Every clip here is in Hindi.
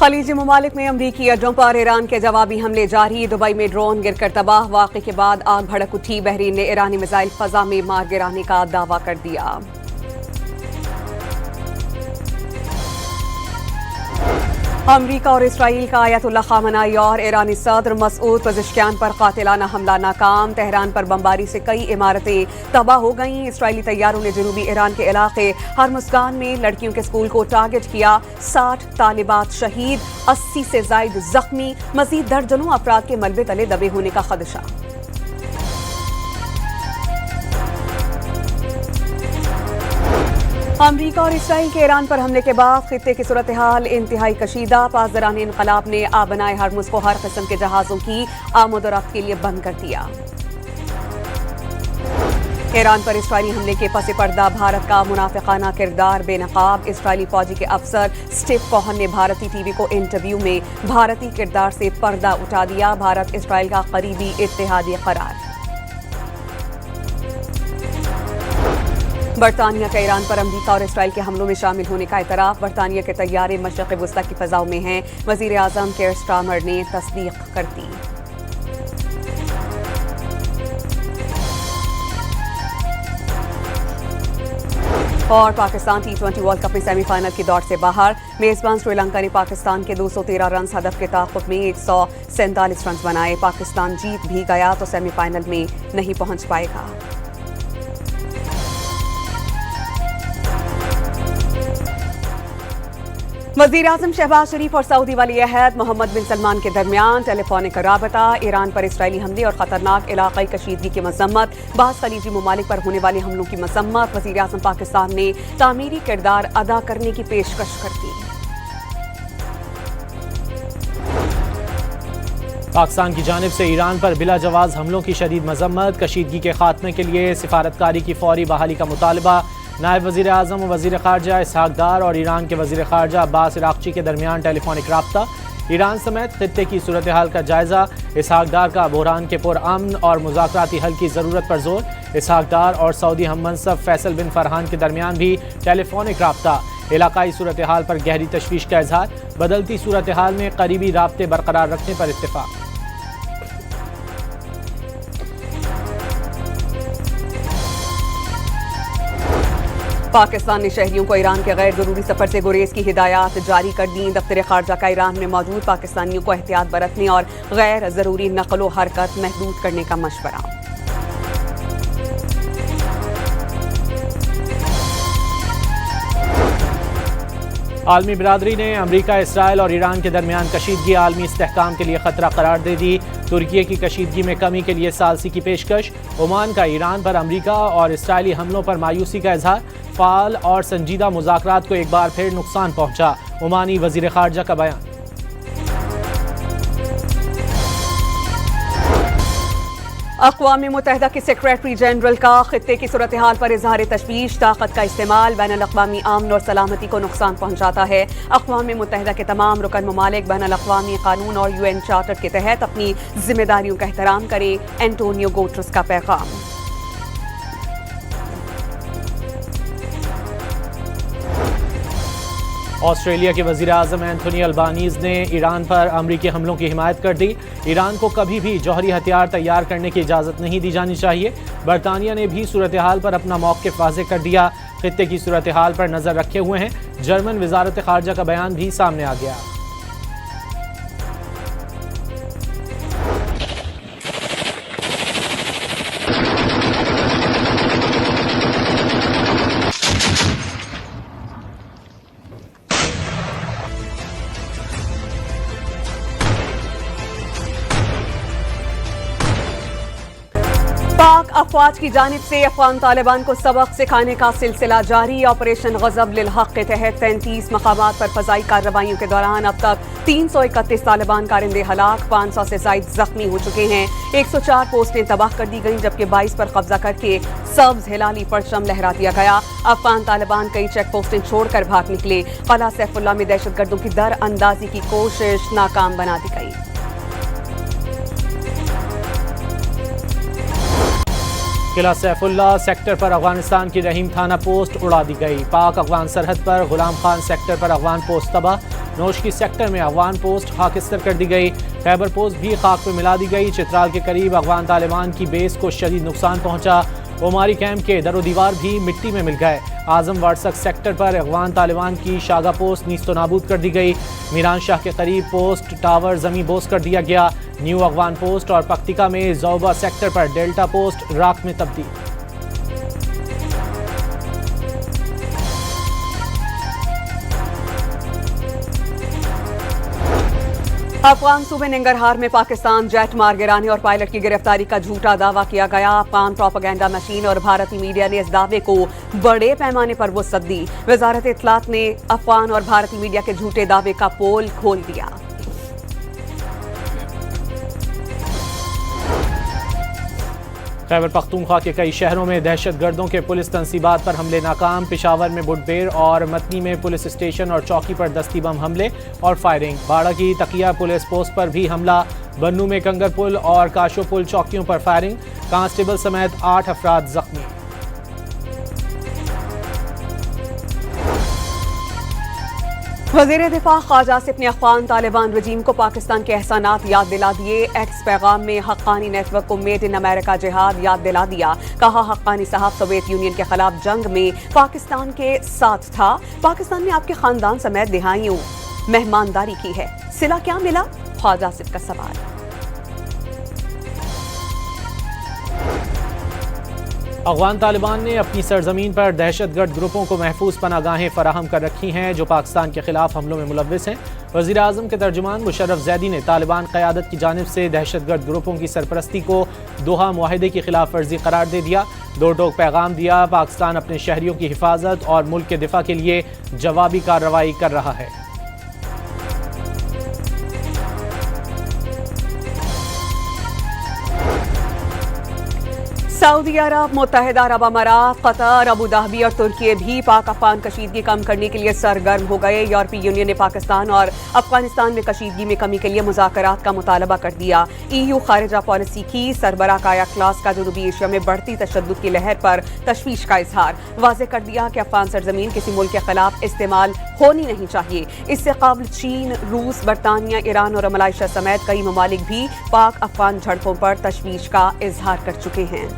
खलीजी ममालिक में अमरीकी अड्डों पर ईरान के जवाबी हमले जारी। दुबई में ड्रोन गिरकर तबाह। वाक़े के बाद आग भड़क उठी। बहरीन ने ईरानी मिसाइल फजा में मार गिराने का दावा कर दिया। अमरीका और इसराइल का आयतुल्लाह खामनाई और ईरानी सदर मसूद पज़ेश्कियान पर कातिलाना हमला नाकाम। तेहरान पर बमबारी से कई इमारतें तबाह हो गईं। इसराइली तैयारों ने जनूबी ईरान के इलाके हरमुज़गान में लड़कियों के स्कूल को टारगेट किया। 60 तालिबात शहीद, 80 से जायद जख्मी। मजीद दर्जनों अफराद के मलबे तले दबे होने का खदशा। अमरीका और इसराइल के ईरान पर हमले के बाद खित्ते की सूरत हाल इंतहाई कशीदा। पासदारान इनकलाब ने आबनाए हरमुज़ को हर किस्म के जहाज़ों की आमदोरफ्त के लिए बंद कर दिया। ईरान पर इसराइली हमले के पस पर्दा भारत का मुनाफिकाना किरदार बेनकाब। इसराइली फौजी के अफसर स्टीव कोहन ने भारतीय टीवी को इंटरव्यू में भारतीय किरदार से पर्दा उठा दिया। भारत इसराइल का करीबी इत्तेहादी करार। बरतानिया का ईरान पर अमरीका और इसराइल के हमलों में शामिल होने का इतराफ़। बरतानिया के तैयारे मशरिक़ वस्ता की फ़ज़ाओं में हैं। वज़ीर आज़म केयर स्टारमर ने तस्दीक कर दी। और पाकिस्तान T20 वर्ल्ड कप में सेमीफाइनल की दौड़ से बाहर। मेज़बान श्रीलंका ने पाकिस्तान के 213 रन हदफ के ताक़ुब में 147 रन बनाए। पाकिस्तान जीत भी गया तो सेमीफाइनल में नहीं पहुंच पाएगा। वज़ीर आज़म शहबाज शरीफ और सऊदी वली अहद मोहम्मद बिन सलमान के दरमियान टेलीफोनिक राबता। ईरान पर इसराइली हमले और खतरनाक इलाक़ाई कशीदगी की मज़म्मत। बाज़ खलीजी ममालिक पर होने वाले हमलों की मज़म्मत। वज़ीर आज़म पाकिस्तान ने तामीरी किरदार अदा करने की पेशकश कर दी। पाकिस्तान की जानिब से ईरान पर बिला जवाज़ हमलों की शदीद मज़म्मत। कशीदगी के खात्मे के लिए सिफारतकारी की फौरी बहाली का मुतालबा। नायब वज़ीर आज़म और वज़ीर ख़ारजा इसहाक़ डार और ईरान के वज़ीर ख़ारजा अब्बास इराक़ची के दरमियान टेलीफोनिक राब्ता। ईरान समेत खित्ते की सूरत हाल का जायज़ा। इसहाक़ डार का बहरान के पुरअमन और मुज़ाकराती हल की ज़रूरत पर जोर। इसहाक़ डार और सऊदी हममनसब फैसल बिन फरहान के दरमियान भी टेलीफोनिक राब्ता। इलाकाई सूरत हाल पर गहरी तशवीश का इजहार। बदलती सूरत हाल में करीबी राब्ते बरकरार रखने पर इत्तेफ़ाक़। पाकिस्तान ने शहरियों को ईरान के गैर जरूरी सफर से गुरेज की हिदायत जारी कर दी। दफ्तर खारजा का ईरान में मौजूद पाकिस्तानियों को एहतियात बरतने और गैर जरूरी नकलो हरकत महदूद करने का मशवरा। आलमी बिरादरी ने अमरीका, इसराइल और ईरान के दरमियान कशीदगी आलमी इस्तेहकाम के लिए खतरा करार दे दी। तुर्की की कशीदगी में कमी के लिए सालसी की पेशकश। ओमान का ईरान पर अमरीका और इसराइली हमलों पर मायूसी का इजहार। फाल और संजीदा मुज़ाकरात को एक बार फिर नुकसान पहुंचा। ओमानी वज़ीर ख़ारजा का बयान। अक़वाम मुत्तहिदा के सेक्रेटरी जनरल का खित्ते की सूरत हाल पर इजहार तशवीश। ताकत का इस्तेमाल बैनुल-अक़वामी अमन और सलामती को नुकसान पहुंचाता है। अक़वाम मुत्तहिदा के तमाम रुकन ममालिक बैनुल-अक़वामी कानून और UN चार्टर के तहत अपनी जिम्मेदारियों का एहतराम करें। एंटोनियो गुटेरेस का पैगाम। ऑस्ट्रेलिया के वज़ीर आज़म एंथोनी अल्बानीज़ ने ईरान पर अमरीकी हमलों की हिमायत कर दी। ईरान को कभी भी जौहरी हथियार तैयार करने की इजाज़त नहीं दी जानी चाहिए। बरतानिया ने भी सूरत हाल पर अपना मौक़िफ़ वाज़ेह कर दिया। खित्ते की सूरत हाल पर नज़र रखे हुए हैं। जर्मन वज़ारत ख़ारजा का बयान भी सामने आ गया। पाक अफवाज की जानिब से अफगान तालिबान को सबक सिखाने का सिलसिला जारी। ऑपरेशन गज़ब लिल हक़ के तहत 33 मकामात पर फ़ज़ाई कार्रवाइयों के दौरान अब तक 331 तालिबान कारिंदे हलाक, 500 से ज़ायद ज़ख्मी हो चुके हैं। 104 पोस्टें तबाह कर दी गईं, जबकि 22 पर कब्जा करके सब्ज़ हिलाली परचम लहरा दिया गया। अफगान तालिबान कई चेक पोस्टें छोड़कर भाग निकले। क़िला सैफुल्लाह में दहशतगर्दों की दर अंदाजी की कोशिश नाकाम बना दी गई। किला सैफुल्लाह सेक्टर पर अफगानिस्तान की रहीम थाना पोस्ट उड़ा दी गई। पाक अफगान सरहद पर गुलाम खान सेक्टर पर अफगान पोस्ट तबाह। नौशकी सेक्टर में अफगान पोस्ट खाकिस्तर कर दी गई। खैबर पोस्ट भी खाक में मिला दी गई। चित्राल के करीब अफगान तालिबान की बेस को शदीद नुकसान पहुंचा। ओमारी कैंप के दरो दीवार भी मिट्टी में मिल गए। आजम वाटसक सेक्टर पर अफगान तालिबान की शागा पोस्ट नीस्तो नाबूद कर दी गई। मीरान शाह के करीब पोस्ट टावर जमी बोस कर दिया गया। न्यू अफगान पोस्ट और पक्तिका में ज़ौबा सेक्टर पर डेल्टा पोस्ट राख में तब्दील। अफगान सूबे नंगरहार में पाकिस्तान जेट मार गिराने और पायलट की गिरफ्तारी का झूठा दावा किया गया। अफगान प्रोपेगेंडा मशीन और भारतीय मीडिया ने इस दावे को बड़े पैमाने पर वसअत दी। वजारत इत्तलात ने अफगान और भारतीय मीडिया के झूठे दावे का पोल खोल दिया। खैबर पख्तूनख्वा के कई शहरों में दहशतगर्दों के पुलिस तंसीबात पर हमले नाकाम। पेशावर में बुडबेर और मतनी में पुलिस स्टेशन और चौकी पर दस्ती बम हमले और फायरिंग। बाड़ा की तकिया पुलिस पोस्ट पर भी हमला। बन्नू में कंगरपुल और काशोपुल चौकियों पर फायरिंग। कांस्टेबल समेत 8 अफराद जख्मी। वज़ीर दिफा ख्वाजा आसिफ ने अफगान तालिबान रजीम को पाकिस्तान के एहसानात याद दिला दिए। एक्स पैगाम में हक्कानी नेटवर्क को मेड इन अमेरिका जिहाद याद दिला दिया। कहा हक्कानी साहब सोवियत यूनियन के खिलाफ जंग में पाकिस्तान के साथ था। पाकिस्तान ने आपके खानदान समेत दिहाइयों मेहमानदारी की है, सिला क्या मिला? ख्वाजा आसिफ का सवाल। अफगान तालिबान ने अपनी सरजमीन पर दहशतगर्द ग्रुपों को महफूज पनागाहें फराहम कर रखी हैं जो पाकिस्तान के खिलाफ हमलों में मुलव्विस हैं। वज़ीर आज़म के तर्जुमान मुशर्रफ ज़ैदी ने तालिबान क़यादत की जानिब से दहशतगर्द ग्रुपों की सरपरस्ती को दोहा मुआहिदे की खिलाफ वर्जी करार दे दिया। दो टोक पैगाम दिया। पाकिस्तान अपने शहरियों की हिफाजत और मुल्क के दिफा के लिए जवाबी कार्रवाई कर रहा है। सऊदी अरब, मुत्तहिदा अरब अमारात, कतर, अबू धाबी और तुर्की भी पाक अफगान कशीदगी कम करने के लिए सरगर्म हो गए। यूरोपीय यूनियन ने पाकिस्तान और अफगानिस्तान में कशीदगी में कमी के लिए मुज़ाकरात का मुतालबा कर दिया। EU खारिजा पॉलिसी की सरबराह काया क्लास का जनूबी एशिया में बढ़ती तशद्दुद की लहर पर तशवीश का इजहार। वाज़ेह कर दिया कि अफगान सरजमीन किसी मुल्क के खिलाफ इस्तेमाल होनी नहीं चाहिए। इससे कबल चीन, रूस, बरतानिया, ईरान और मलाइशिया समेत कई ममालिक भी पाक अफगान झड़पों पर तशवीश का इजहार कर चुके हैं।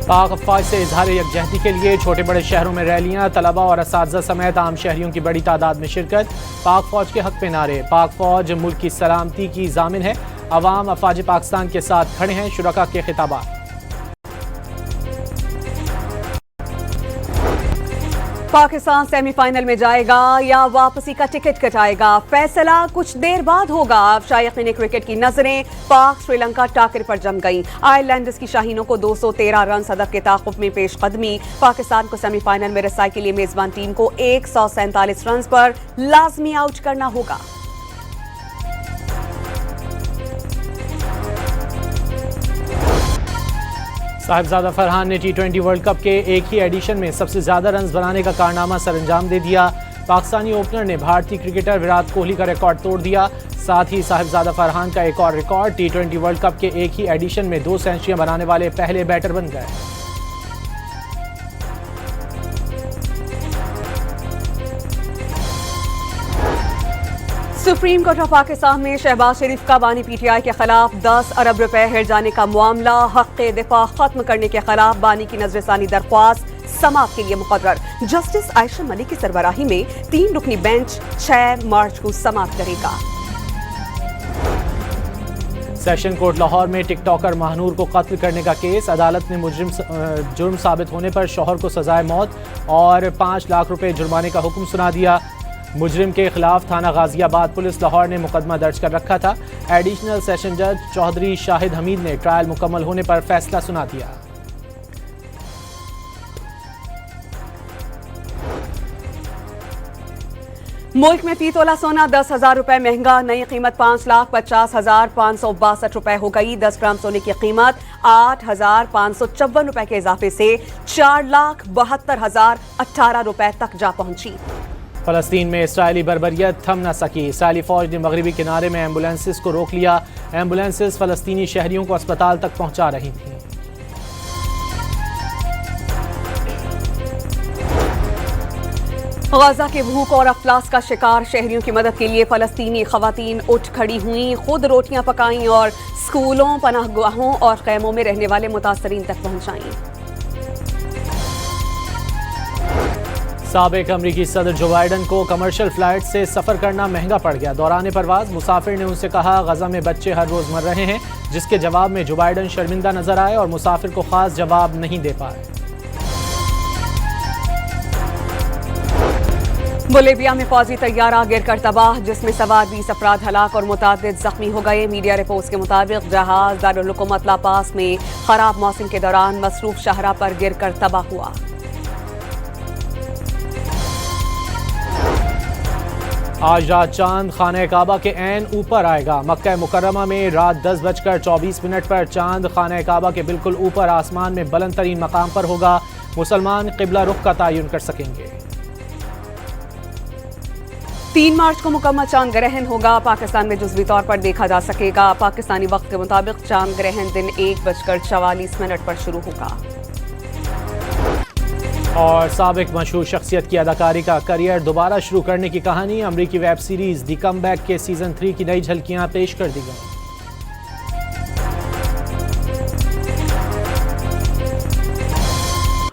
पाक अफवाज से इजहार यकजहती के लिए छोटे बड़े शहरों में रैलियां, तलबा और असातिज़ा समेत आम शहरियों की बड़ी तादाद में शिरकत। पाक फौज के हक में नारे। पाक फौज मुल्क की सलामती की जामिन है। अवाम अफवाज पाकिस्तान के साथ खड़े हैं। शुरका के खिताबात। पाकिस्तान सेमीफाइनल में जाएगा या वापसी का टिकट कटाएगा, फैसला कुछ देर बाद होगा। अब शायकीन क्रिकेट की नजरें पाक श्रीलंका टाकर पर जम गई। आयरलैंडर्स की शाहीनों को 213 रन हदफ के ताक़ुब में पेशकदमी। पाकिस्तान को सेमीफाइनल में रसाई के लिए मेजबान टीम को 147 रन पर लाजमी आउट करना होगा। साहिबजादा फरहान ने T20 वर्ल्ड कप के एक ही एडिशन में सबसे ज्यादा रन्स बनाने का कारनामा सरअंजाम दे दिया। पाकिस्तानी ओपनर ने भारतीय क्रिकेटर विराट कोहली का रिकॉर्ड तोड़ दिया। साथ ही साहिबजादा फरहान का एक और रिकॉर्ड, T20 वर्ल्ड कप के एक ही एडिशन में 2 सेंचुरियां बनाने वाले पहले बैटर बन गए। सुप्रीम कोर्ट ऑफ पाकिस्तान में शहबाज शरीफ का बानी PTI के खिलाफ 10 अरब रुपए हिर जाने का मामला। हक़ दिफा खत्म करने के खिलाफ बानी की नजरसानी दरख्वास्त समाअत के लिए मुकर्रर। जस्टिस आयशा मलिक की सरबराही में 3 रुकनी बेंच 6 मार्च को समाअत करेगा। सेशन कोर्ट लाहौर में टिकटॉकर महानूर को कत्ल करने का केस। अदालत ने जुर्म साबित होने पर शौहर को सजाए मौत और 5 लाख रुपए जुर्माने का हुक्म सुना दिया। मुजरिम के खिलाफ थाना गाजियाबाद पुलिस लाहौर ने मुकदमा दर्ज कर रखा था। एडिशनल सेशन जज चौधरी शाहिद हमीद ने ट्रायल मुकम्मल होने पर फैसला सुना दिया। मुल्क में फी तोला सोना 10,000 रुपए महंगा। नई कीमत 5,50,562 रुपए हो गई। 10 ग्राम सोने की कीमत 8,554 रुपए के इजाफे से 4,72,018 रुपए तक जा पहुंची। फ़लस्तीन में इसराइली बर्बरियत थम न सकी। इसराइली फ़ौज ने मगरबी किनारे में एम्बुलेंसेस को रोक लिया। एम्बुलेंसेस फ़लस्तीनी शहरियों को अस्पताल तक पहुंचा रही थीं। गाजा के भूख और अफलास का शिकार शहरियों की मदद के लिए फ़लस्तीनी ख़वातीन उठ खड़ी हुई, खुद रोटियां पकाईं और स्कूलों, पनाहगाहों और खैमों में रहने वाले मुतासरीन तक पहुंचाईं। साबिक अमरीकी सदर जो बाइडन को कमर्शियल फ्लाइट से सफ़र करना महंगा पड़ गया। दौरान परवाज़ मुसाफिर ने उनसे कहा गजा में बच्चे हर रोज़ मर रहे हैं, जिसके जवाब में जो बाइडन शर्मिंदा नजर आए और मुसाफिर को खास जवाब नहीं दे पाए। बोलिविया में फौजी तैयारा गिरकर तबाह, जिसमें सवार 20 अफराद हलाक और मुतादिद जख्मी हो गए। मीडिया रिपोर्ट्स के मुताबिक जहाज दारुल हुकूमत ला पास में खराब मौसम के दौरान मसरूफ शाहरा पर गिरकर तबाह हुआ। आज रात चांद खाने काबा के ऐन ऊपर आएगा। मक्का मुकर्रमा में रात 10:24 पर चांद खाने काबा के बिल्कुल ऊपर आसमान में बुलंद तरीन मकाम पर होगा। मुसलमान क़िबला रुख का तयन कर सकेंगे। 3 मार्च को मुकम्मल चांद ग्रहण होगा। पाकिस्तान में जुज़वी तौर पर देखा जा सकेगा। पाकिस्तानी वक्त के मुताबिक चांद ग्रहण दिन 1:44 पर शुरू होगा। और साबिक मशहूर शख्सियत की अदाकारी का करियर दोबारा शुरू करने की कहानी, अमरीकी वेब सीरीज दी कमबैक के सीजन 3 की नई झलकियां पेश कर दी गई।